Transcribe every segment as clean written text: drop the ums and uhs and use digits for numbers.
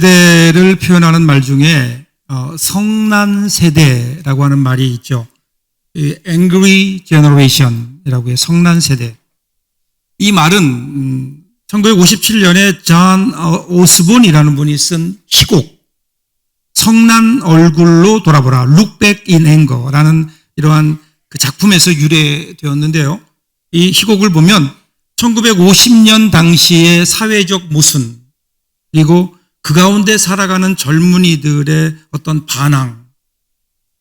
세대를 표현하는 말 중에 성난 세대라고 하는 말이 있죠. Angry Generation이라고 해요. 성난 세대. 이 말은 1957년에 존 오스본이라는 분이 쓴 희곡 성난 얼굴로 돌아보라 Look Back in Anger라는 이러한 그 작품에서 유래되었는데요. 이 희곡을 보면 1950년 당시의 사회적 모순 그리고 그 가운데 살아가는 젊은이들의 어떤 반항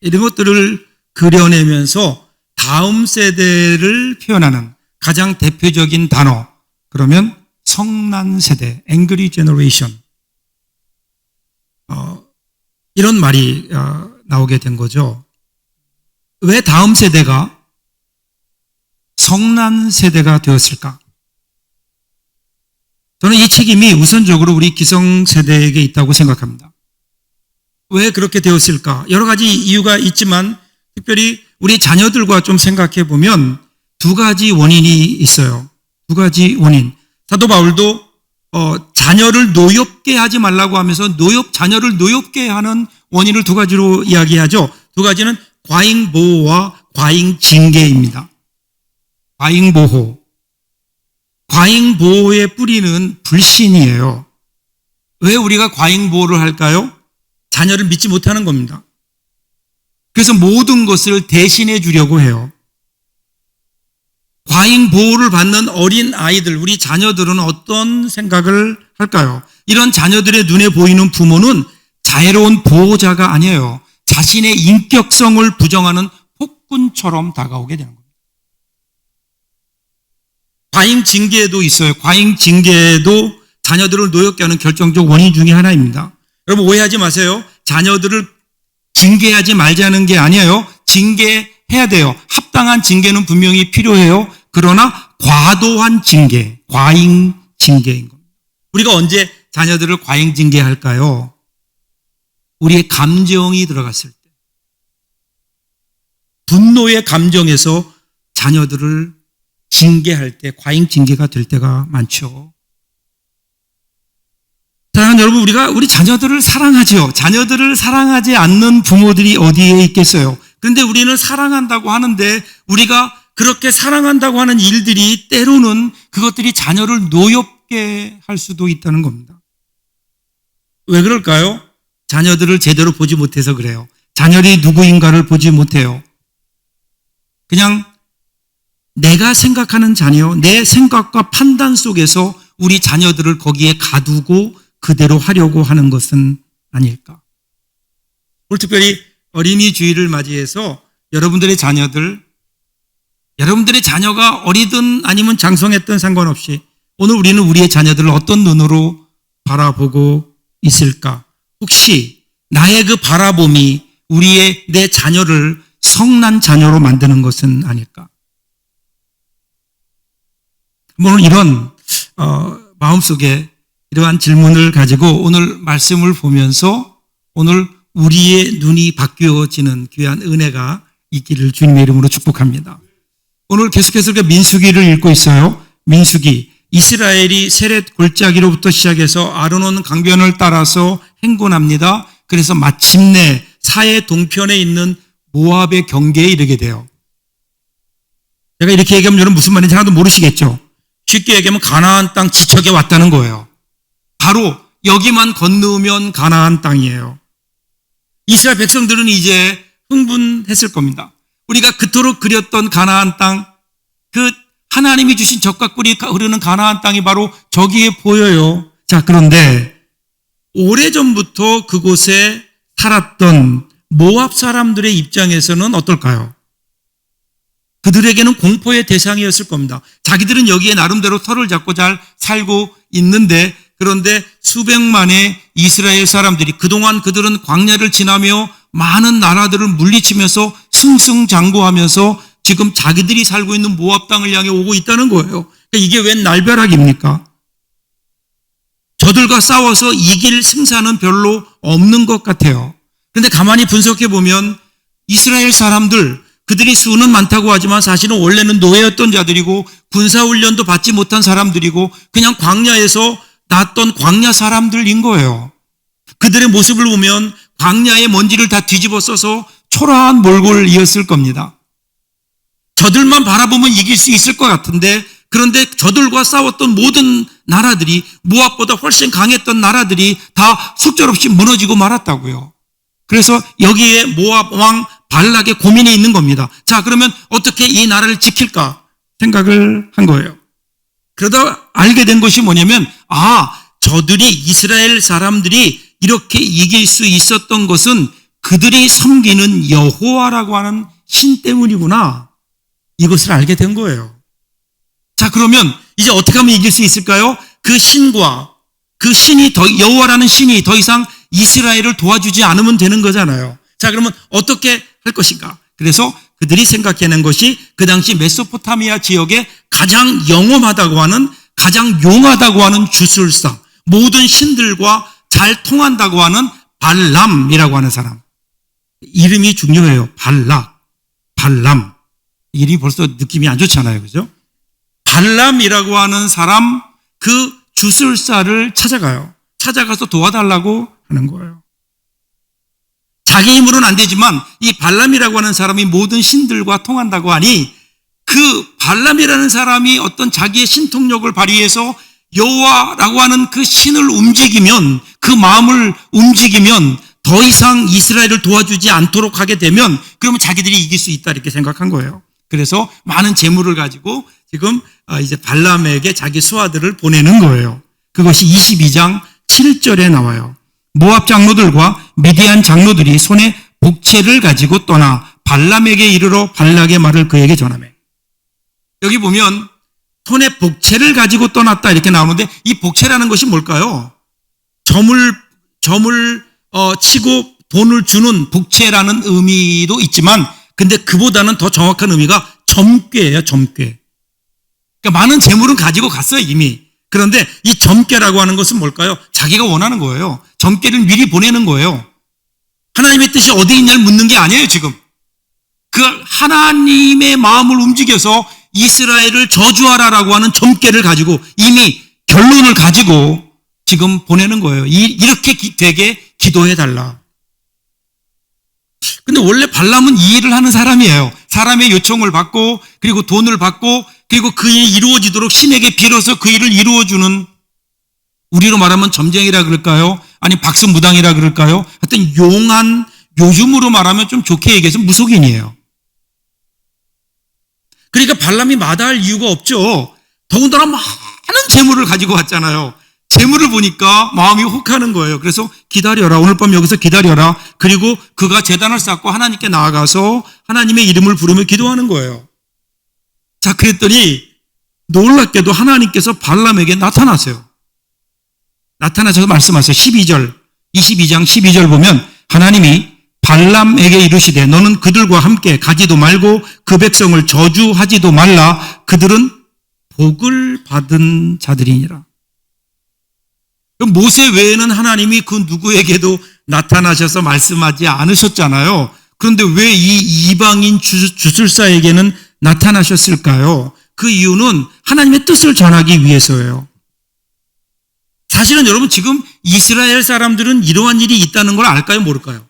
이런 것들을 그려내면서 다음 세대를 표현하는 가장 대표적인 단어 그러면 성난 세대, Angry Generation 이런 말이 나오게 된 거죠. 왜 다음 세대가 성난 세대가 되었을까? 저는 이 책임이 우선적으로 우리 기성세대에게 있다고 생각합니다. 왜 그렇게 되었을까? 여러 가지 이유가 있지만 특별히 우리 자녀들과 좀 생각해 보면 두 가지 원인이 있어요. 두 가지 원인. 사도 바울도 자녀를 노엽게 하지 말라고 하면서 자녀를 노엽게 하는 원인을 두 가지로 이야기하죠. 두 가지는 과잉 보호와 과잉 징계입니다. 과잉 보호. 과잉 보호의 뿌리는 불신이에요. 왜 우리가 과잉 보호를 할까요? 자녀를 믿지 못하는 겁니다. 그래서 모든 것을 대신해 주려고 해요. 과잉 보호를 받는 어린 아이들, 우리 자녀들은 어떤 생각을 할까요? 이런 자녀들의 눈에 보이는 부모는 자애로운 보호자가 아니에요. 자신의 인격성을 부정하는 폭군처럼 다가오게 되는 겁니다. 과잉 징계도 있어요. 과잉 징계도 자녀들을 노엽게 하는 결정적 원인 중에 하나입니다. 여러분 오해하지 마세요. 자녀들을 징계하지 말자는 게 아니에요. 징계해야 돼요. 합당한 징계는 분명히 필요해요. 그러나 과도한 징계, 과잉 징계인 겁니다. 우리가 언제 자녀들을 과잉 징계할까요? 우리의 감정이 들어갔을 때. 분노의 감정에서 자녀들을 징계할 때, 과잉 징계가 될 때가 많죠. 사랑하는 여러분, 우리 자녀들을 사랑하죠. 자녀들을 사랑하지 않는 부모들이 어디에 있겠어요? 그런데 우리는 사랑한다고 하는데 우리가 그렇게 사랑한다고 하는 일들이 때로는 그것들이 자녀를 노엽게 할 수도 있다는 겁니다. 왜 그럴까요? 자녀들을 제대로 보지 못해서 그래요. 자녀들이 누구인가를 보지 못해요. 그냥 내가 생각하는 자녀, 내 생각과 판단 속에서 우리 자녀들을 거기에 가두고 그대로 하려고 하는 것은 아닐까. 오늘 특별히 어린이 주일을 맞이해서 여러분들의 자녀가 어리든 아니면 장성했든 상관없이 오늘 우리는 우리의 자녀들을 어떤 눈으로 바라보고 있을까? 혹시 나의 그 바라봄이 내 자녀를 성난 자녀로 만드는 것은 아닐까? 오늘 이런 마음속에 이러한 질문을 가지고 오늘 말씀을 보면서 오늘 우리의 눈이 바뀌어지는 귀한 은혜가 있기를 주님의 이름으로 축복합니다. 오늘 계속해서 우리가 민수기를 읽고 있어요. 민수기. 이스라엘이 세렛 골짜기로부터 시작해서 아르논 강변을 따라서 행군합니다. 그래서 마침내 사해 동편에 있는 모압의 경계에 이르게 돼요. 제가 이렇게 얘기하면 여러분 무슨 말인지 하나도 모르시겠죠? 쉽게 얘기하면 가나안 땅 지척에 왔다는 거예요. 바로 여기만 건너면 가나안 땅이에요. 이스라엘 백성들은 이제 흥분했을 겁니다. 우리가 그토록 그렸던 가나안 땅, 그 하나님이 주신 젖과 꿀이 흐르는 가나안 땅이 바로 저기에 보여요. 자, 그런데 오래전부터 그곳에 살았던 모압 사람들의 입장에서는 어떨까요? 그들에게는 공포의 대상이었을 겁니다. 자기들은 여기에 나름대로 터를 잡고 잘 살고 있는데 그런데 수백만의 이스라엘 사람들이 그동안 그들은 광야를 지나며 많은 나라들을 물리치면서 승승장구하면서 지금 자기들이 살고 있는 모압 땅을 향해 오고 있다는 거예요. 그러니까 이게 웬 날벼락입니까? 저들과 싸워서 이길 승산은 별로 없는 것 같아요. 그런데 가만히 분석해 보면 이스라엘 사람들 그들이 수는 많다고 하지만 사실은 원래는 노예였던 자들이고 군사훈련도 받지 못한 사람들이고 그냥 광야에서 났던 광야 사람들인 거예요. 그들의 모습을 보면 광야의 먼지를 다 뒤집어 써서 초라한 몰골이었을 겁니다. 저들만 바라보면 이길 수 있을 것 같은데, 그런데 저들과 싸웠던 모든 나라들이, 모압보다 훨씬 강했던 나라들이 다 속절없이 무너지고 말았다고요. 그래서 여기에 모압 왕 발락의 고민이 있는 겁니다. 자, 그러면 어떻게 이 나라를 지킬까 생각을 한 거예요. 그러다 알게 된 것이 뭐냐면, 저들이, 이스라엘 사람들이 이렇게 이길 수 있었던 것은 그들이 섬기는 여호와라고 하는 신 때문이구나, 이것을 알게 된 거예요. 자, 그러면 이제 어떻게 하면 이길 수 있을까요? 그 신과 그 신이 여호와라는 신이 더 이상 이스라엘을 도와주지 않으면 되는 거잖아요. 자, 그러면 어떻게 할 것인가? 그래서 그들이 생각해낸 것이 그 당시 메소포타미아 지역에 가장 영험하다고 하는, 가장 용하다고 하는 주술사, 모든 신들과 잘 통한다고 하는 발람이라고 하는 사람. 이름이 중요해요. 발람. 이름이 벌써 느낌이 안 좋잖아요. 그죠? 발람이라고 하는 사람, 그 주술사를 찾아가서 도와달라고 하는 거예요. 자기 힘으로는 안 되지만 이 발람이라고 하는 사람이 모든 신들과 통한다고 하니, 그 발람이라는 사람이 어떤 자기의 신통력을 발휘해서 여호와라고 하는 그 신을 움직이면, 그 마음을 움직이면 더 이상 이스라엘을 도와주지 않도록 하게 되면, 그러면 자기들이 이길 수 있다, 이렇게 생각한 거예요. 그래서 많은 재물을 가지고 지금 이제 발람에게 자기 수하들을 보내는 거예요. 그것이 22장 7절에 나와요. 모압 장로들과 미디안 장로들이 손에 복채를 가지고 떠나 발람에게 이르러 발락의 말을 그에게 전하매. 여기 보면 손에 복채를 가지고 떠났다, 이렇게 나오는데, 이 복채라는 것이 뭘까요? 점을 치고 돈을 주는 복채라는 의미도 있지만, 근데 그보다는 더 정확한 의미가 점괘예요. 점괘. 그러니까 많은 재물은 가지고 갔어요, 이미. 그런데 이 점괘라고 하는 것은 뭘까요? 자기가 원하는 거예요. 점괘를 미리 보내는 거예요. 하나님의 뜻이 어디 있냐를 묻는 게 아니에요, 지금. 그 하나님의 마음을 움직여서 이스라엘을 저주하라라고 하는 점괘를 가지고, 이미 결론을 가지고 지금 보내는 거예요. 이렇게 되게 기도해달라. 근데 원래 발람은 이 일을 하는 사람이에요. 사람의 요청을 받고, 그리고 돈을 받고, 그리고 그 일이 이루어지도록 신에게 빌어서 그 일을 이루어주는, 우리로 말하면 점쟁이라 그럴까요? 아니 박수무당이라 그럴까요? 하여튼 용한, 요즘으로 말하면 좀 좋게 얘기해서 무속인이에요. 그러니까 발람이 마다할 이유가 없죠. 더군다나 많은 재물을 가지고 왔잖아요. 재물을 보니까 마음이 혹하는 거예요. 그래서 기다려라. 오늘 밤 여기서 기다려라. 그리고 그가 제단을 쌓고 하나님께 나아가서 하나님의 이름을 부르며 기도하는 거예요. 자, 그랬더니 놀랍게도 하나님께서 발람에게 나타나세요. 나타나셔서 말씀하세요. 22장 12절 보면 하나님이 발람에게 이르시되 너는 그들과 함께 가지도 말고 그 백성을 저주하지도 말라. 그들은 복을 받은 자들이니라. 모세 외에는 하나님이 그 누구에게도 나타나셔서 말씀하지 않으셨잖아요. 그런데 왜 이 이방인 주술사에게는 나타나셨을까요? 그 이유는 하나님의 뜻을 전하기 위해서예요. 사실은 여러분, 지금 이스라엘 사람들은 이러한 일이 있다는 걸 알까요, 모를까요?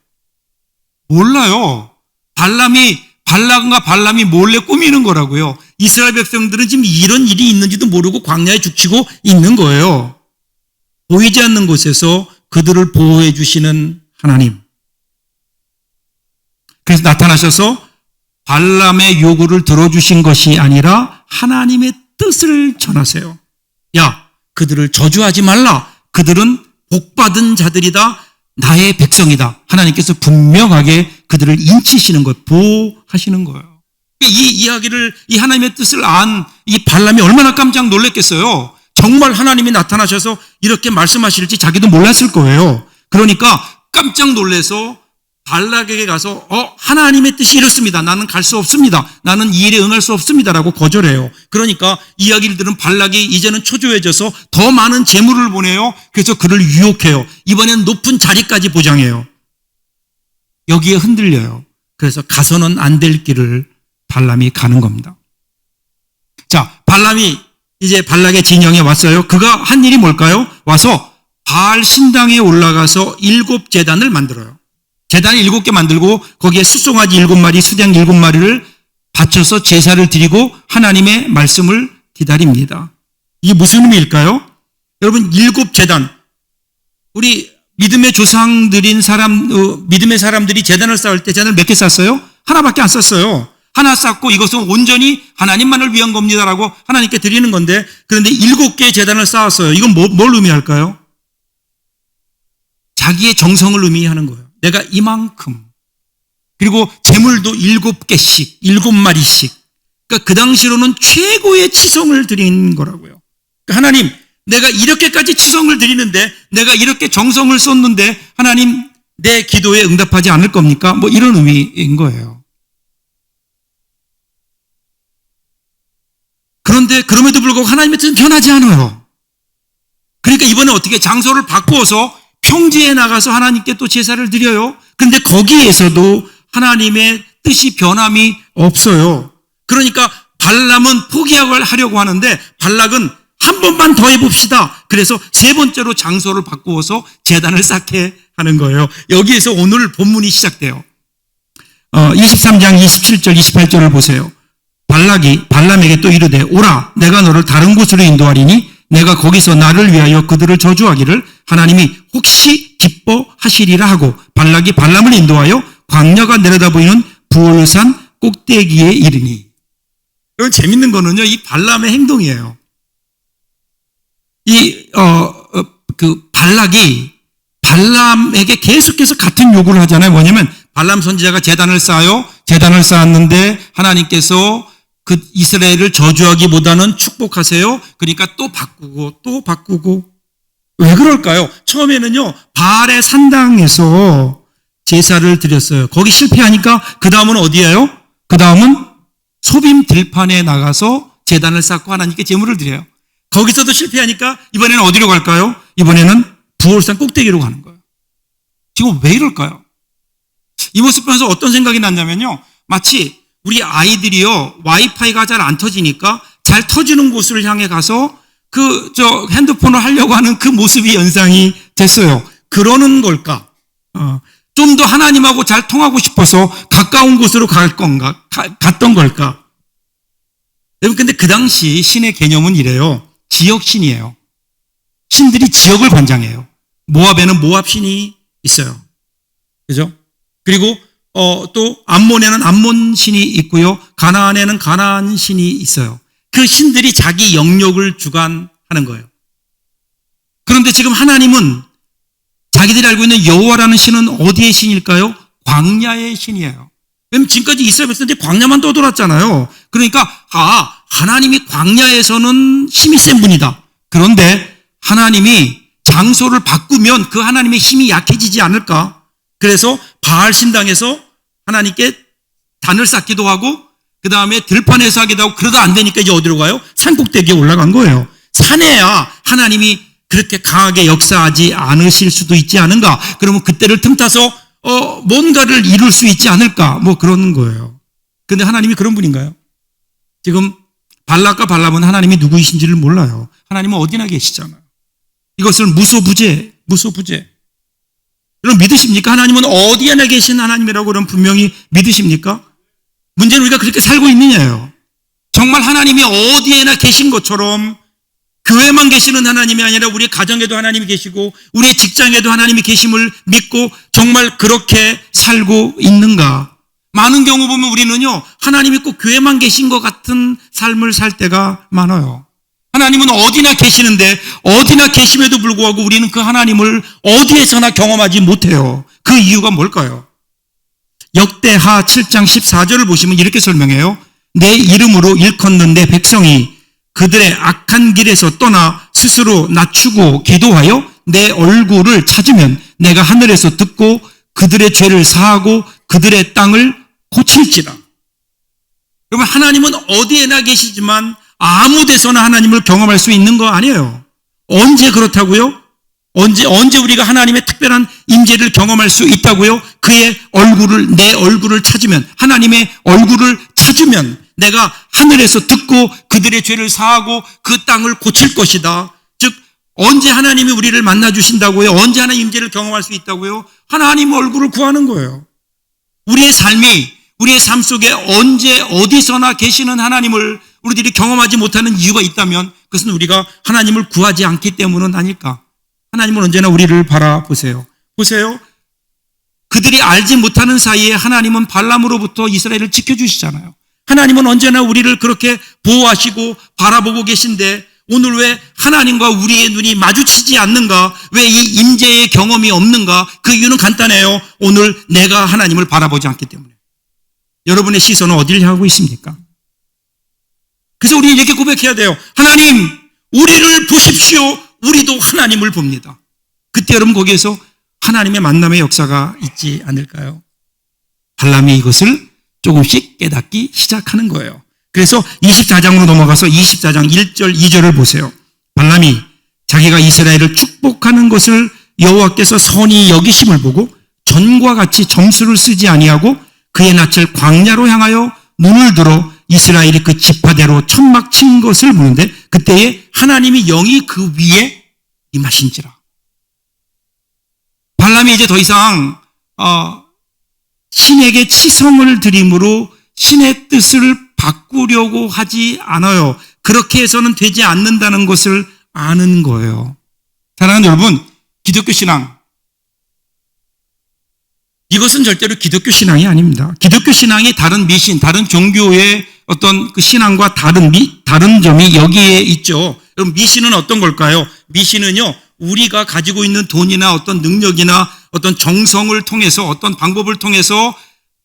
몰라요. 발락과 발람이 몰래 꾸미는 거라고요. 이스라엘 백성들은 지금 이런 일이 있는지도 모르고 광야에 죽치고 있는 거예요. 보이지 않는 곳에서 그들을 보호해 주시는 하나님. 그래서 나타나셔서 발람의 요구를 들어주신 것이 아니라 하나님의 뜻을 전하세요. 야, 그들을 저주하지 말라. 그들은 복받은 자들이다. 나의 백성이다. 하나님께서 분명하게 그들을 인치시는 거예요. 보호하시는 거예요. 이 이야기를, 이 하나님의 뜻을 안 이 발람이 얼마나 깜짝 놀랐겠어요. 정말 하나님이 나타나셔서 이렇게 말씀하실지 자기도 몰랐을 거예요. 그러니까 깜짝 놀라서 발락에게 가서 하나님의 뜻이 이렇습니다. 나는 갈 수 없습니다. 나는 이 일에 응할 수 없습니다라고 거절해요. 그러니까 이야기를 들은 발락이 이제는 초조해져서 더 많은 재물을 보내요. 그래서 그를 유혹해요. 이번엔 높은 자리까지 보장해요. 여기에 흔들려요. 그래서 가서는 안 될 길을 발람이 가는 겁니다. 자, 발람이 이제 발락의 진영에 왔어요. 그가 한 일이 뭘까요? 와서 바알 신당에 올라가서 7제단을 만들어요. 제단을 7개 만들고 거기에 숫송아지 7마리, 수장 7마리를 바쳐서 제사를 드리고 하나님의 말씀을 기다립니다. 이게 무슨 의미일까요? 여러분, 7제단. 우리 믿음의 조상들인 믿음의 사람들이 제단을 쌓을 때 제단을 몇 개 쌓았어요? 하나밖에 안 쌓았어요. 하나 쌓고 이것은 온전히 하나님만을 위한 겁니다라고 하나님께 드리는 건데, 그런데 7개의 제단을 쌓았어요. 이건 뭘 의미할까요? 자기의 정성을 의미하는 거예요. 내가 이만큼. 그리고 제물도 7개씩, 7마리씩. 그러니까 그 당시로는 최고의 치성을 드린 거라고요. 그러니까 하나님, 내가 이렇게까지 치성을 드리는데, 내가 이렇게 정성을 쏟는데 하나님 내 기도에 응답하지 않을 겁니까? 뭐 이런 의미인 거예요. 그런데 그럼에도 불구하고 하나님의 뜻은 변하지 않아요. 그러니까 이번에 어떻게 장소를 바꾸어서 평지에 나가서 하나님께 또 제사를 드려요. 그런데 거기에서도 하나님의 뜻이 변함이 없어요. 그러니까 발람은 포기하려고 하는데 발락은 한 번만 더 해봅시다. 그래서 3번째로 장소를 바꾸어서 제단을 쌓게 하는 거예요. 여기에서 오늘 본문이 시작돼요. 23장 27절 28절을 보세요. 발락이 발람에게 또 이르되 오라 내가 너를 다른 곳으로 인도하리니 내가 거기서 나를 위하여 그들을 저주하기를 하나님이 혹시 기뻐하시리라 하고 발락이 발람을 인도하여 광야가 내려다 보이는 부올산 꼭대기에 이르니. 여러분, 재밌는 거는요, 이 발람의 행동이에요. 발락이 발람에게 계속해서 같은 요구를 하잖아요. 뭐냐면 발람 선지자가 제단을 쌓아요. 제단을 쌓았는데 하나님께서 그 이스라엘을 저주하기보다는 축복하세요. 그러니까 또 바꾸고. 왜 그럴까요? 처음에는요, 바알의 산당에서 제사를 드렸어요. 거기 실패하니까 그 다음은 어디예요? 그 다음은 소빔 들판에 나가서 제단을 쌓고 하나님께 제물을 드려요. 거기서도 실패하니까 이번에는 어디로 갈까요? 이번에는 부올산 꼭대기로 가는 거예요. 지금 왜 이럴까요? 이 모습 보면서 어떤 생각이 났냐면요, 마치 우리 아이들이요, 와이파이가 잘 안 터지니까 잘 터지는 곳을 향해 가서 핸드폰을 하려고 하는 그 모습이 연상이 됐어요. 그러는 걸까? 좀 더 하나님하고 잘 통하고 싶어서 가까운 곳으로 갔던 걸까? 여러분, 근데 그 당시 신의 개념은 이래요. 지역신이에요. 신들이 지역을 관장해요. 모압에는 모압 신이 있어요. 그죠? 그리고 또 암몬에는 암몬 신이 있고요. 가나안에는 가나안 신이 있어요. 그 신들이 자기 영역을 주관하는 거예요. 그런데 지금 하나님은 자기들이 알고 있는 여호와라는 신은 어디의 신일까요? 광야의 신이에요. 왜냐면 지금까지 이스라엘 백성들이 광야만 떠돌았잖아요. 그러니까 하나님이 광야에서는 힘이 센 분이다. 그런데 하나님이 장소를 바꾸면 그 하나님의 힘이 약해지지 않을까? 그래서 바알 신당에서 하나님께 단을 쌓기도 하고 그 다음에 들판에서 하기도 하고 그러다 안 되니까 이제 어디로 가요? 산꼭대기에 올라간 거예요. 산에야 하나님이 그렇게 강하게 역사하지 않으실 수도 있지 않은가? 그러면 그때를 틈타서 뭔가를 이룰 수 있지 않을까? 뭐 그러는 거예요. 근데 하나님이 그런 분인가요? 지금 발락과 발람은 하나님이 누구이신지를 몰라요. 하나님은 어디나 계시잖아요. 이것을 무소부재. 여러분 믿으십니까? 하나님은 어디에나 계신 하나님이라고 그럼 분명히 믿으십니까? 문제는 우리가 그렇게 살고 있느냐예요. 정말 하나님이 어디에나 계신 것처럼 교회만 계시는 하나님이 아니라 우리 가정에도 하나님이 계시고 우리 직장에도 하나님이 계심을 믿고 정말 그렇게 살고 있는가? 많은 경우 보면 우리는요, 하나님이 꼭 교회만 계신 것 같은 삶을 살 때가 많아요. 하나님은 어디나 계시는데 어디나 계심에도 불구하고 우리는 그 하나님을 어디에서나 경험하지 못해요. 그 이유가 뭘까요? 역대하 7장 14절을 보시면 이렇게 설명해요. 내 이름으로 일컫는 내 백성이 그들의 악한 길에서 떠나 스스로 낮추고 기도하여 내 얼굴을 찾으면 내가 하늘에서 듣고 그들의 죄를 사하고 그들의 땅을 고칠지라. 여러분, 하나님은 어디에나 계시지만 아무 데서나 하나님을 경험할 수 있는 거 아니에요. 언제 그렇다고요? 언제 우리가 하나님의 특별한 임재를 경험할 수 있다고요? 그의 얼굴을, 내 얼굴을 찾으면, 하나님의 얼굴을 찾으면 내가 하늘에서 듣고 그들의 죄를 사하고 그 땅을 고칠 것이다. 즉 언제 하나님이 우리를 만나주신다고요? 언제 하나님 임재를 경험할 수 있다고요? 하나님 얼굴을 구하는 거예요. 우리의 삶 속에 언제 어디서나 계시는 하나님을 우리들이 경험하지 못하는 이유가 있다면 그것은 우리가 하나님을 구하지 않기 때문은 아닐까? 하나님은 언제나 우리를 바라보세요. 보세요. 그들이 알지 못하는 사이에 하나님은 발람으로부터 이스라엘을 지켜주시잖아요. 하나님은 언제나 우리를 그렇게 보호하시고 바라보고 계신데 오늘 왜 하나님과 우리의 눈이 마주치지 않는가? 왜 이 임재의 경험이 없는가? 그 이유는 간단해요. 오늘 내가 하나님을 바라보지 않기 때문에. 여러분의 시선은 어디를 향하고 있습니까? 그래서 우리는 이렇게 고백해야 돼요. 하나님, 우리를 보십시오. 우리도 하나님을 봅니다. 그때 여러분 거기에서 하나님의 만남의 역사가 있지 않을까요? 발람이 이것을 조금씩 깨닫기 시작하는 거예요. 그래서 24장으로 넘어가서 24장 1절 2절을 보세요. 발람이 자기가 이스라엘을 축복하는 것을 여호와께서 선히 여기심을 보고 전과 같이 점수를 쓰지 아니하고 그의 낯을 광야로 향하여 눈을 들어 이스라엘이 그 지파대로 천막 친 것을 보는데 그때에 하나님이 영이 그 위에 임하신지라. 발람이 이제 더 이상 신에게 치성을 드림으로 신의 뜻을 바꾸려고 하지 않아요. 그렇게 해서는 되지 않는다는 것을 아는 거예요. 사랑하는 여러분, 기독교 신앙 이것은 절대로 기독교 신앙이 아닙니다. 기독교 신앙이 다른 미신, 다른 종교의 어떤 그 신앙과 다른 점이 여기에 있죠. 그럼 미신은 어떤 걸까요? 미신은요, 우리가 가지고 있는 돈이나 어떤 능력이나 어떤 정성을 통해서 어떤 방법을 통해서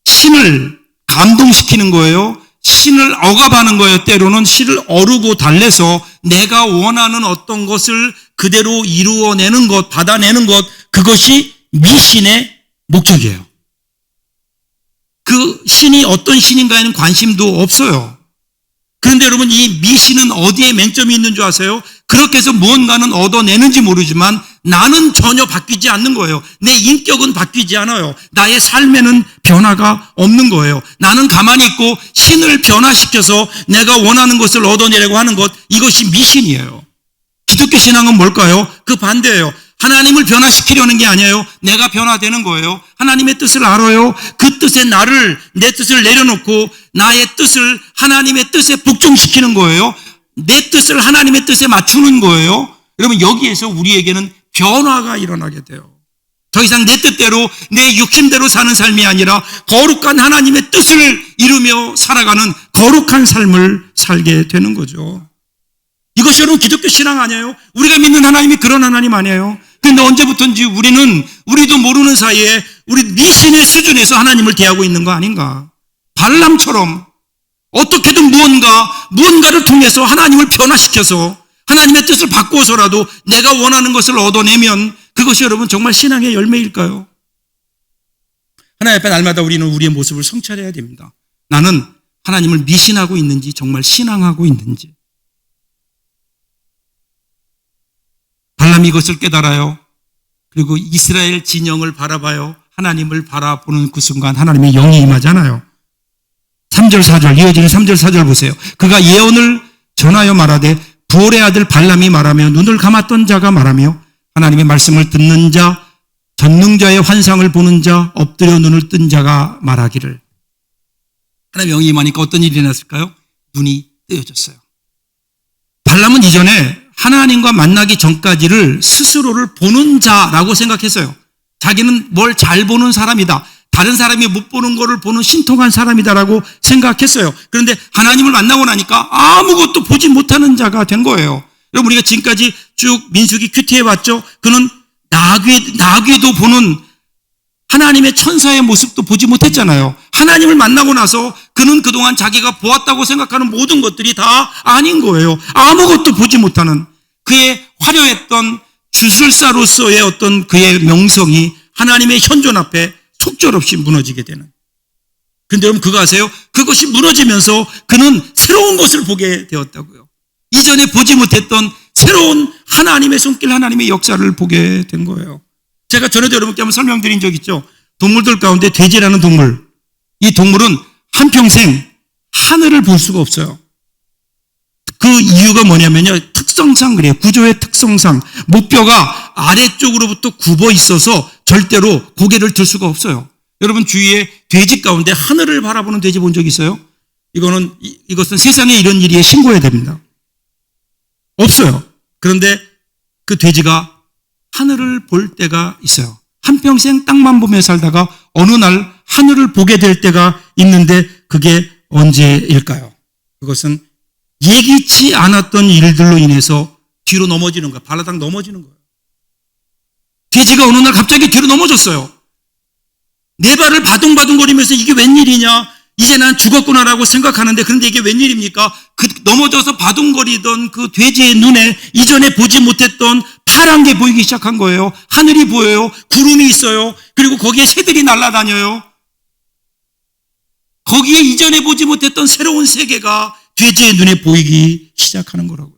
신을 감동시키는 거예요. 신을 억압하는 거예요. 때로는 신을 어루고 달래서 내가 원하는 어떤 것을 그대로 이루어내는 것, 받아내는 것, 그것이 미신의 목적이에요. 그 신이 어떤 신인가에는 관심도 없어요. 그런데 여러분, 이 미신은 어디에 맹점이 있는 줄 아세요? 그렇게 해서 무언가는 얻어내는지 모르지만 나는 전혀 바뀌지 않는 거예요. 내 인격은 바뀌지 않아요. 나의 삶에는 변화가 없는 거예요. 나는 가만히 있고 신을 변화시켜서 내가 원하는 것을 얻어내려고 하는 것, 이것이 미신이에요. 기독교 신앙은 뭘까요? 그 반대예요. 하나님을 변화시키려는 게 아니에요. 내가 변화되는 거예요. 하나님의 뜻을 알아요. 그 뜻에 내 뜻을 내려놓고 나의 뜻을 하나님의 뜻에 복종시키는 거예요. 내 뜻을 하나님의 뜻에 맞추는 거예요. 여러분, 여기에서 우리에게는 변화가 일어나게 돼요. 더 이상 내 뜻대로 내 욕심대로 사는 삶이 아니라 거룩한 하나님의 뜻을 이루며 살아가는 거룩한 삶을 살게 되는 거죠. 이것이 여러분 기독교 신앙 아니에요? 우리가 믿는 하나님이 그런 하나님 아니에요? 근데 언제부턴지 우리도 모르는 사이에 우리 미신의 수준에서 하나님을 대하고 있는 거 아닌가? 발람처럼 어떻게든 무언가를 통해서 하나님을 변화시켜서 하나님의 뜻을 바꾸어서라도 내가 원하는 것을 얻어내면 그것이 여러분 정말 신앙의 열매일까요? 하나님 앞에 날마다 우리는 우리의 모습을 성찰해야 됩니다. 나는 하나님을 미신하고 있는지 정말 신앙하고 있는지. 발람이 이것을 깨달아요. 그리고 이스라엘 진영을 바라봐요. 하나님을 바라보는 그 순간 하나님의 영이 임하잖아요. 3절 4절 이어지는 3절 4절 보세요. 그가 예언을 전하여 말하되 부올의 아들 발람이 말하며 눈을 감았던 자가 말하며 하나님의 말씀을 듣는 자 전능자의 환상을 보는 자 엎드려 눈을 뜬 자가 말하기를. 하나님의 영이 임하니까 어떤 일이 일어났을까요? 눈이 뜨여졌어요. 발람은 이전에 하나님과 만나기 전까지를 스스로를 보는 자라고 생각했어요. 자기는 뭘 잘 보는 사람이다. 다른 사람이 못 보는 거를 보는 신통한 사람이다라고 생각했어요. 그런데 하나님을 만나고 나니까 아무것도 보지 못하는 자가 된 거예요. 여러분, 우리가 지금까지 쭉 민수기 큐티해 봤죠? 그는 나귀도 보는 하나님의 천사의 모습도 보지 못했잖아요. 하나님을 만나고 나서 그는 그동안 자기가 보았다고 생각하는 모든 것들이 다 아닌 거예요. 아무것도 보지 못하는 그의 화려했던 주술사로서의 어떤 그의 명성이 하나님의 현존 앞에 속절없이 무너지게 되는. 그런데 여러분 그거 아세요? 그것이 무너지면서 그는 새로운 것을 보게 되었다고요. 이전에 보지 못했던 새로운 하나님의 손길, 하나님의 역사를 보게 된 거예요. 제가 전에도 여러분께 한번 설명드린 적 있죠. 동물들 가운데 돼지라는 동물. 이 동물은 한평생 하늘을 볼 수가 없어요. 그 이유가 뭐냐면요. 특성상 그래요. 구조의 특성상 목뼈가 아래쪽으로부터 굽어 있어서 절대로 고개를 들 수가 없어요. 여러분 주위에 돼지 가운데 하늘을 바라보는 돼지 본 적 있어요? 이것은 세상에 이런 일이 신고해야 됩니다. 없어요. 그런데 그 돼지가 하늘을 볼 때가 있어요. 한평생 땅만 보며 살다가 어느 날 하늘을 보게 될 때가 있는데 그게 언제일까요? 그것은 예기치 않았던 일들로 인해서 뒤로 넘어지는 거예요. 발라당 넘어지는 거예요. 돼지가 어느 날 갑자기 뒤로 넘어졌어요. 네 발을 바둥바둥거리면서 이게 웬일이냐? 이제 난 죽었구나라고 생각하는데 그런데 이게 웬일입니까? 그 넘어져서 바둥거리던 그 돼지의 눈에 이전에 보지 못했던 파란 게 보이기 시작한 거예요. 하늘이 보여요. 구름이 있어요. 그리고 거기에 새들이 날아다녀요. 거기에 이전에 보지 못했던 새로운 세계가 돼지의 눈에 보이기 시작하는 거라고요.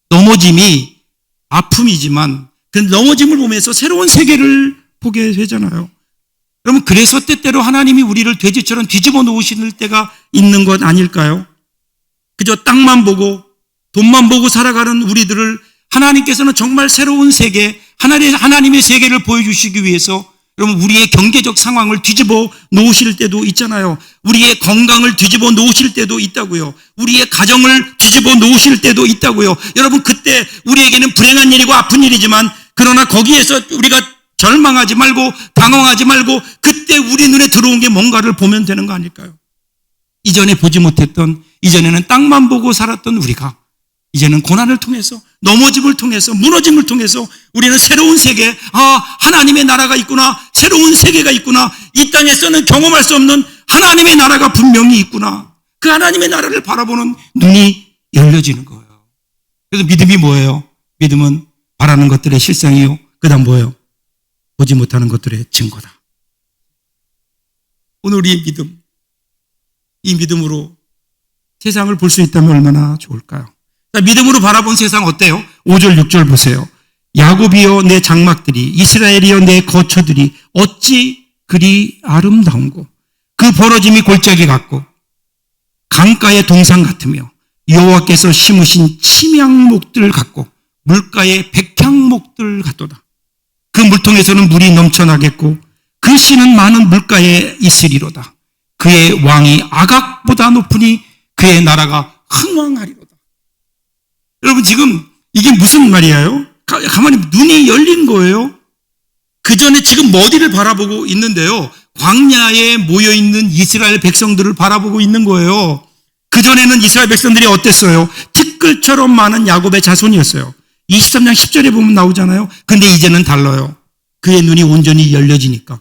넘어짐이 아픔이지만 그 넘어짐을 보면서 새로운 세계를 보게 되잖아요. 여러분 그래서 때때로 하나님이 우리를 돼지처럼 뒤집어 놓으실 때가 있는 것 아닐까요? 그저 땅만 보고 돈만 보고 살아가는 우리들을 하나님께서는 정말 새로운 세계, 하나님의 세계를 보여주시기 위해서 여러분 우리의 경제적 상황을 뒤집어 놓으실 때도 있잖아요. 우리의 건강을 뒤집어 놓으실 때도 있다고요. 우리의 가정을 뒤집어 놓으실 때도 있다고요. 여러분 그때 우리에게는 불행한 일이고 아픈 일이지만 그러나 거기에서 우리가 절망하지 말고 당황하지 말고 그때 우리 눈에 들어온 게 뭔가를 보면 되는 거 아닐까요? 이전에 보지 못했던, 이전에는 땅만 보고 살았던 우리가 이제는 고난을 통해서, 넘어짐을 통해서, 무너짐을 통해서 우리는 새로운 세계, 하나님의 나라가 있구나, 새로운 세계가 있구나, 이 땅에서는 경험할 수 없는 하나님의 나라가 분명히 있구나, 그 하나님의 나라를 바라보는 눈이 열려지는 거예요. 그래서 믿음이 뭐예요? 믿음은 바라는 것들의 실상이요, 그 다음 뭐예요? 보지 못하는 것들의 증거다. 오늘 우리의 믿음, 이 믿음으로 세상을 볼 수 있다면 얼마나 좋을까요? 자, 믿음으로 바라본 세상 어때요? 5절 6절 보세요. 야곱이여 내 장막들이, 이스라엘이여 내 거처들이 어찌 그리 아름다운고, 그 벌어짐이 골짜기 같고 강가의 동산 같으며 여호와께서 심으신 침향목들 같고 물가의 백향목들 같도다. 그 물통에서는 물이 넘쳐나겠고 그 씨는 많은 물가에 있으리로다. 그의 왕이 아각보다 높으니 그의 나라가 흥왕하리로다. 여러분 지금 이게 무슨 말이에요? 가만히 눈이 열린 거예요. 그 전에 지금 어디를 바라보고 있는데요? 광야에 모여있는 이스라엘 백성들을 바라보고 있는 거예요. 그 전에는 이스라엘 백성들이 어땠어요? 티끌처럼 많은 야곱의 자손이었어요. 23장 10절에 보면 나오잖아요. 근데 이제는 달라요. 그의 눈이 온전히 열려지니까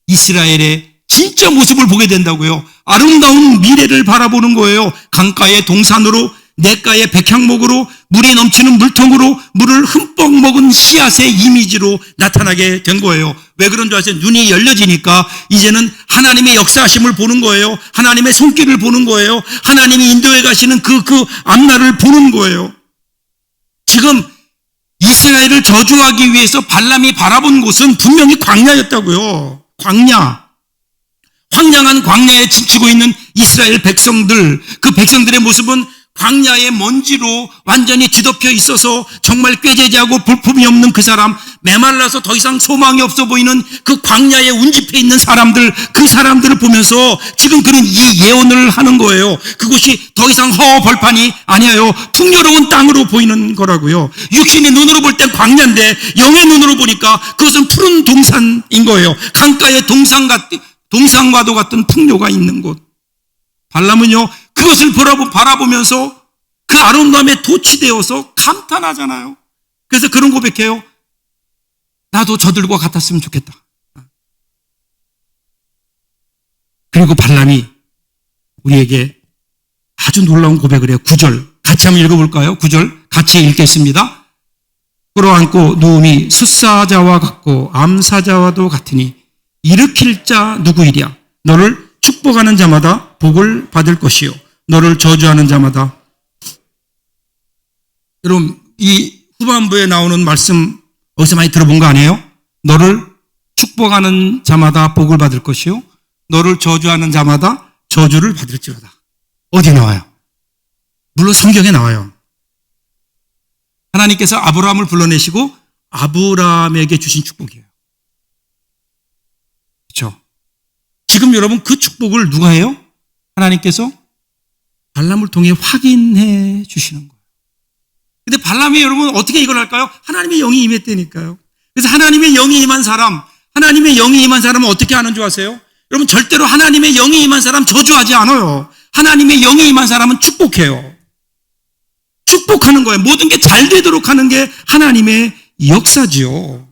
이스라엘의 진짜 모습을 보게 된다고요. 아름다운 미래를 바라보는 거예요. 강가의 동산으로, 냇가의 백향목으로, 물이 넘치는 물통으로, 물을 흠뻑 먹은 씨앗의 이미지로 나타나게 된 거예요. 왜 그런 줄 아세요? 눈이 열려지니까 이제는 하나님의 역사하심을 보는 거예요. 하나님의 손길을 보는 거예요. 하나님이 인도해 가시는 그 앞날을 보는 거예요. 지금 이스라엘을 저주하기 위해서 발람이 바라본 곳은 분명히 광야였다고요. 광야. 황량한 광야에 침치고 있는 이스라엘 백성들, 그 백성들의 모습은 광야의 먼지로 완전히 뒤덮여 있어서 정말 꾀죄죄하고 볼품이 없는 그 사람, 메말라서 더 이상 소망이 없어 보이는 그 광야에 운집해 있는 사람들, 그 사람들을 보면서 지금 그는 이 예언을 하는 거예요. 그곳이 더 이상 허허벌판이 아니에요. 풍요로운 땅으로 보이는 거라고요. 육신의 눈으로 볼 땐 광야인데 영의 눈으로 보니까 그것은 푸른 동산인 거예요. 강가의 동산과도 같은 풍요가 있는 곳. 발람은요, 그것을 바라보면서 그 아름다움에 도취되어서 감탄하잖아요. 그래서 그런 고백해요. 나도 저들과 같았으면 좋겠다. 그리고 발람이 우리에게 아주 놀라운 고백을 해요. 9절 같이 한번 읽어볼까요? 9절 같이 읽겠습니다. 끌어안고 누움이 숫사자와 같고 암사자와도 같으니 일으킬 자 누구이랴? 너를 축복하는 자마다 복을 받을 것이요 너를 저주하는 자마다. 여러분 이 후반부에 나오는 말씀 어디서 많이 들어본 거 아니에요? 너를 축복하는 자마다 복을 받을 것이요 너를 저주하는 자마다 저주를 받을지어다. 어디 나와요? 물론 성경에 나와요. 하나님께서 아브라함을 불러내시고 아브라함에게 주신 축복이에요. 그렇죠? 지금 여러분 그 축복을 누가 해요? 하나님께서 발람을 통해 확인해 주시는 거예요. 근데 발람이 여러분 어떻게 이걸 할까요? 하나님의 영이 임했다니까요. 그래서 하나님의 영이 임한 사람, 하나님의 영이 임한 사람은 어떻게 하는 줄 아세요? 여러분 절대로 하나님의 영이 임한 사람 저주하지 않아요. 하나님의 영이 임한 사람은 축복해요. 축복하는 거예요. 모든 게 잘 되도록 하는 게 하나님의 역사지요.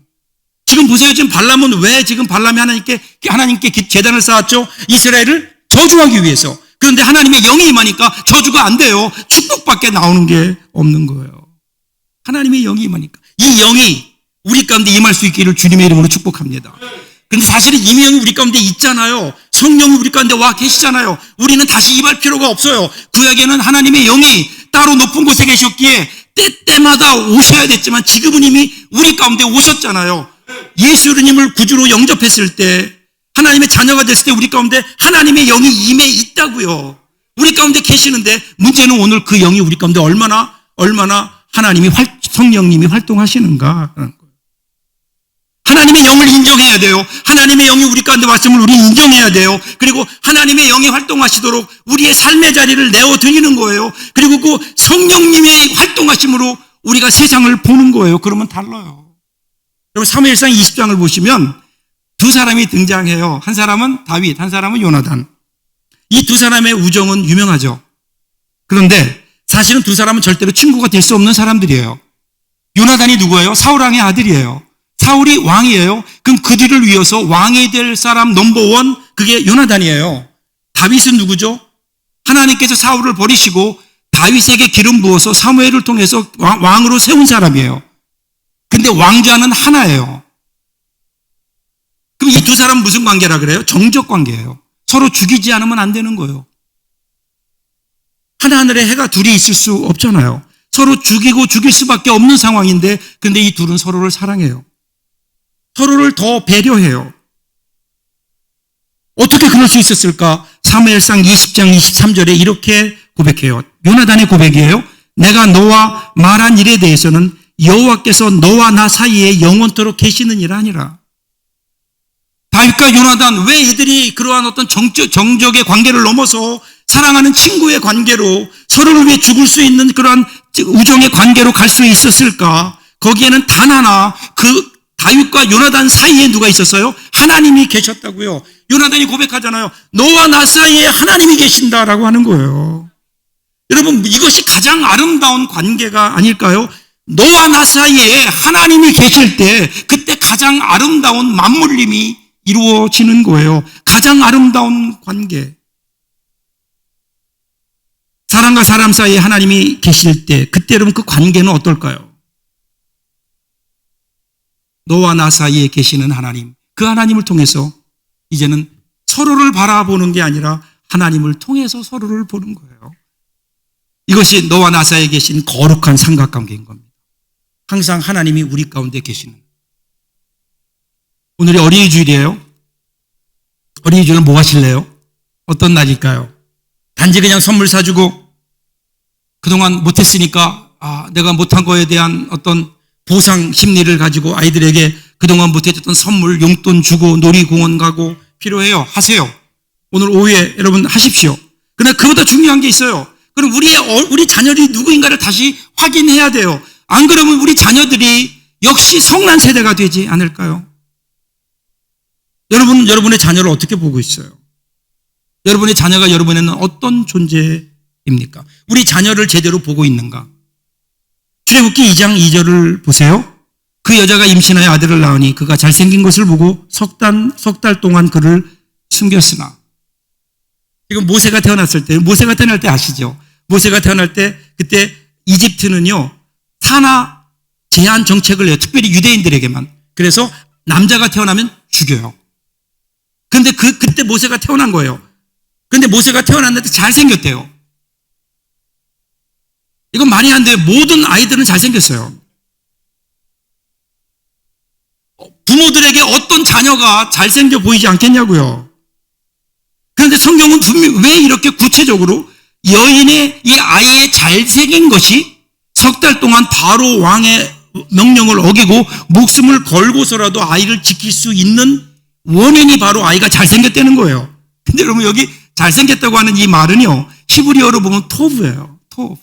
지금 보세요. 지금 발람은 왜 지금 발람이 하나님께 제단을 쌓았죠? 이스라엘을 저주하기 위해서. 그런데 하나님의 영이 임하니까 저주가 안 돼요. 축복밖에 나오는 게 없는 거예요. 하나님의 영이 임하니까. 이 영이 우리 가운데 임할 수 있기를 주님의 이름으로 축복합니다. 근데 사실은 이 영이 우리 가운데 있잖아요. 성령이 우리 가운데 와 계시잖아요. 우리는 다시 임할 필요가 없어요. 구약에는 하나님의 영이 따로 높은 곳에 계셨기에 때때마다 오셔야 됐지만 지금은 이미 우리 가운데 오셨잖아요. 예수님을 구주로 영접했을 때 하나님의 자녀가 됐을 때 우리 가운데 하나님의 영이 임해 있다고요. 우리 가운데 계시는데 문제는 오늘 그 영이 우리 가운데 얼마나 성령님이 활동하시는가 하는 거예요. 하나님의 영을 인정해야 돼요. 하나님의 영이 우리 가운데 왔음을 우리 인정해야 돼요. 그리고 하나님의 영이 활동하시도록 우리의 삶의 자리를 내어드리는 거예요. 그리고 그 성령님의 활동하심으로 우리가 세상을 보는 거예요. 그러면 달라요. 여러분 사무엘상 20장을 보시면 두 사람이 등장해요. 한 사람은 다윗, 한 사람은 요나단. 이 두 사람의 우정은 유명하죠. 그런데 사실은 두 사람은 절대로 친구가 될 수 없는 사람들이에요. 요나단이 누구예요? 사울왕의 아들이에요. 사울이 왕이에요. 그럼 그들을 위해서 왕이 될 사람 넘버원 그게 요나단이에요. 다윗은 누구죠? 하나님께서 사울을 버리시고 다윗에게 기름 부어서 사무엘을 통해서 왕으로 세운 사람이에요. 근데 왕자는 하나예요. 그럼 이 두 사람은 무슨 관계라 그래요? 정적 관계예요. 서로 죽이지 않으면 안 되는 거예요. 하늘에 해가 둘이 있을 수 없잖아요. 서로 죽이고 죽일 수밖에 없는 상황인데 근데 이 둘은 서로를 사랑해요. 서로를 더 배려해요. 어떻게 그럴 수 있었을까? 사무엘상 20장 23절에 이렇게 고백해요. 요나단의 고백이에요. 내가 너와 말한 일에 대해서는 여호와께서 너와 나 사이에 영원토록 계시느니라 하니라. 다윗과 요나단 왜 이들이 그러한 어떤 정적의 관계를 넘어서 사랑하는 친구의 관계로 서로를 위해 죽을 수 있는 그러한 우정의 관계로 갈 수 있었을까? 거기에는 단 하나 그 다윗과 요나단 사이에 누가 있었어요? 하나님이 계셨다고요. 요나단이 고백하잖아요. 너와 나 사이에 하나님이 계신다라고 하는 거예요. 여러분 이것이 가장 아름다운 관계가 아닐까요? 너와 나 사이에 하나님이 계실 때 그때 가장 아름다운 맞물림이 이루어지는 거예요. 가장 아름다운 관계. 사람과 사람 사이에 하나님이 계실 때 그때 여러분 그 관계는 어떨까요? 너와 나 사이에 계시는 하나님, 그 하나님을 통해서 이제는 서로를 바라보는 게 아니라 하나님을 통해서 서로를 보는 거예요. 이것이 너와 나 사이에 계신 거룩한 삼각관계인 겁니다. 항상 하나님이 우리 가운데 계시는. 오늘이 어린이 주일이에요. 어린이 주일은 뭐 하실래요? 어떤 날일까요? 단지 그냥 선물 사주고 그동안 못했으니까 내가 못한 거에 대한 어떤 보상 심리를 가지고 아이들에게 그동안 못해줬던 선물, 용돈 주고 놀이공원 가고 필요해요. 하세요. 오늘 오후에 여러분 하십시오. 그러나 그보다 중요한 게 있어요. 그럼 우리 자녀들이 누구인가를 다시 확인해야 돼요. 안 그러면 우리 자녀들이 역시 성난 세대가 되지 않을까요? 여러분의 자녀를 어떻게 보고 있어요? 여러분의 자녀가 여러분에는 어떤 존재입니까? 우리 자녀를 제대로 보고 있는가? 출애굽기 2장 2절을 보세요. 그 여자가 임신하여 아들을 낳으니 그가 잘생긴 것을 보고 석 달 동안 그를 숨겼으나. 지금 모세가 태어났을 때, 모세가 태어날 때 아시죠? 모세가 태어날 때 그때 이집트는요 산하 제한 정책을 해요. 특별히 유대인들에게만. 그래서 남자가 태어나면 죽여요. 그런데 그때 모세가 태어난 거예요. 그런데 모세가 태어났는데 잘생겼대요. 이건 말이 안 돼요. 모든 아이들은 잘생겼어요. 부모들에게 어떤 자녀가 잘생겨 보이지 않겠냐고요. 그런데 성경은 분명히 왜 이렇게 구체적으로 여인의 이 아이의 잘생긴 것이 석 달 동안 바로 왕의 명령을 어기고 목숨을 걸고서라도 아이를 지킬 수 있는 원인이 바로 아이가 잘생겼다는 거예요. 근데 여러분 여기 잘생겼다고 하는 이 말은요, 히브리어로 보면 토브예요. 토브.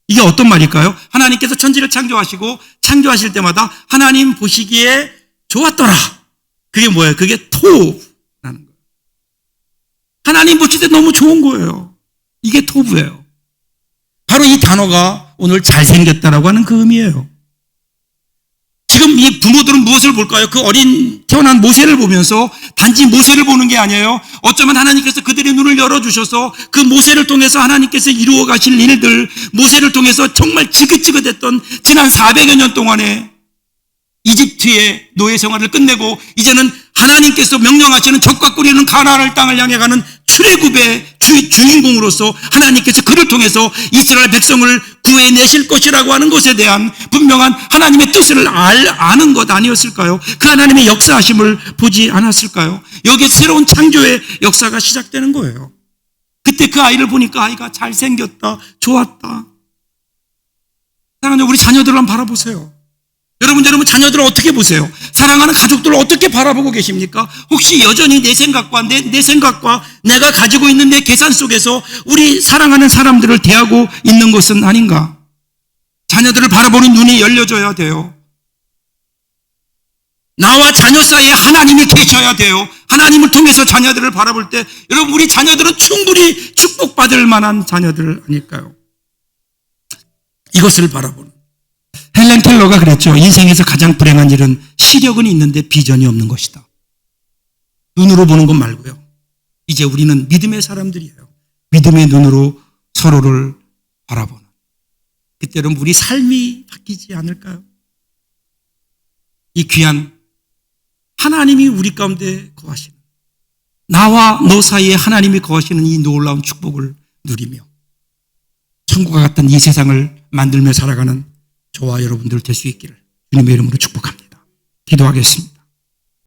이게 어떤 말일까요? 하나님께서 천지를 창조하시고 창조하실 때마다 하나님 보시기에 좋았더라. 그게 뭐예요? 그게 토브라는 거예요. 하나님 보실 때 너무 좋은 거예요. 이게 토브예요. 바로 이 단어가 오늘 잘생겼다라고 하는 그 의미예요. 지금 이 부모들은 무엇을 볼까요? 그 어린 태어난 모세를 보면서 단지 모세를 보는 게 아니에요. 어쩌면 하나님께서 그들의 눈을 열어주셔서 그 모세를 통해서 하나님께서 이루어 가실 일들, 모세를 통해서 정말 지긋지긋했던 지난 400여 년 동안의 이집트의 노예 생활을 끝내고 이제는 하나님께서 명령하시는 적과 꿀이는 가나안을 땅을 향해 가는 출애굽의 주인공으로서 하나님께서 그를 통해서 이스라엘 백성을 구해내실 것이라고 하는 것에 대한 분명한 하나님의 뜻을 아는 것 아니었을까요? 그 하나님의 역사하심을 보지 않았을까요? 여기에 새로운 창조의 역사가 시작되는 거예요. 그때 그 아이를 보니까 아이가 잘생겼다, 좋았다. 사랑하는 우리 자녀들을 한번 바라보세요. 여러분 자녀들을 어떻게 보세요? 사랑하는 가족들을 어떻게 바라보고 계십니까? 혹시 여전히 내 생각과 내가 가지고 있는 내 계산 속에서 우리 사랑하는 사람들을 대하고 있는 것은 아닌가? 자녀들을 바라보는 눈이 열려져야 돼요. 나와 자녀 사이에 하나님이 계셔야 돼요. 하나님을 통해서 자녀들을 바라볼 때 여러분 우리 자녀들은 충분히 축복받을 만한 자녀들 아닐까요? 이것을 바라보는. 헬렌 켈러가 그랬죠. 인생에서 가장 불행한 일은 시력은 있는데 비전이 없는 것이다. 눈으로 보는 것 말고요. 이제 우리는 믿음의 사람들이에요. 믿음의 눈으로 서로를 바라보는. 그때는 우리 삶이 바뀌지 않을까요? 이 귀한 하나님이 우리 가운데 거하시는, 나와 너 사이에 하나님이 거하시는 이 놀라운 축복을 누리며 천국과 같은 이 세상을 만들며 살아가는 저와 여러분들 될 수 있기를 주님의 이름으로 축복합니다. 기도하겠습니다.